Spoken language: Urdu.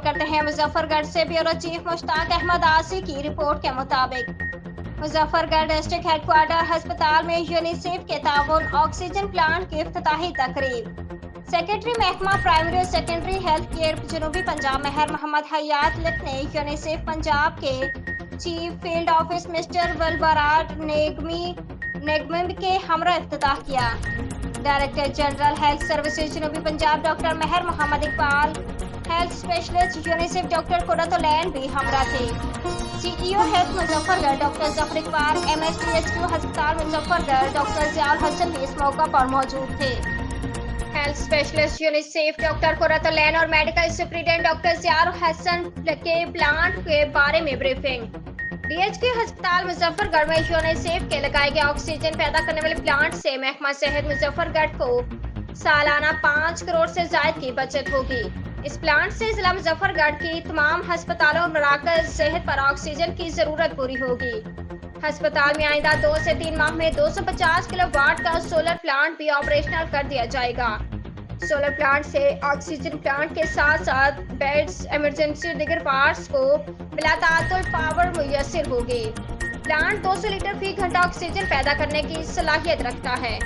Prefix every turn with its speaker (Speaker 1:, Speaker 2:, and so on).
Speaker 1: کرتے ہیں مظفر گڑھ سے بیورو چیف مشتاق احمد آسی کی رپورٹ کے مطابق مظفر گڑھ ڈسٹرکٹ ہیڈ کوارٹر ہسپتال میں یونیسیف کے تعاون آکسیجن پلانٹ کی افتتاحی تقریب سیکرٹری محکمہ پرائمری اور سیکنڈری ہیلتھ کیئر جنوبی پنجاب مہر محمد حیات لت نے یونیسیف پنجاب کے چیف فیلڈ آفس مسٹر ولبراٹ نیگم کے ہمراہ افتتاح کیا۔ ڈائریکٹر جنرل ہیلتھ سروسز جنوبی Punjab doctor Mehr Muhammad Iqbal, health specialist UNICEF doctor Qurratul Ain بھی ہمراہ تھے۔ سی ای او health Muzaffargarh doctor Zafar Iqbal, M S T H Q ہسپتال مظفر گڑھ ڈاکٹر ضیاء الحسن بھی اس موقع پر موجود تھے۔ Health specialist UNICEF doctor Qurratul العین اور میڈیکل سپرنٹینڈنٹ ڈاکٹر ضیاء الحسن کے پلانٹ کے بارے میں بریفنگ۔ ڈی ایچ کیو ہسپتال مظفر گڑھ میں یونیسیف کے لگائے گئے آکسیجن پیدا کرنے والے پلانٹ سے محکمہ صحت مظفر گڑھ کو سالانہ 5 کروڑ سے زائد کی بچت ہوگی۔ اس پلانٹ سے ضلع مظفر گڑھ کی تمام ہسپتالوں اور مراکز صحت پر آکسیجن کی ضرورت پوری ہوگی۔ ہسپتال میں آئندہ 2 سے 3 ماہ میں 250 کلو واٹ کا سولر پلانٹ بھی آپریشنل کر دیا جائے گا۔ سولر پلانٹ سے آکسیجن پلانٹ کے ساتھ ساتھ بیڈز، ایمرجنسی اور دیگر پارٹس کو بلا تعطل پاور میسر ہوگی۔ پلانٹ 200 لیٹر فی گھنٹہ آکسیجن پیدا کرنے کی صلاحیت رکھتا ہے۔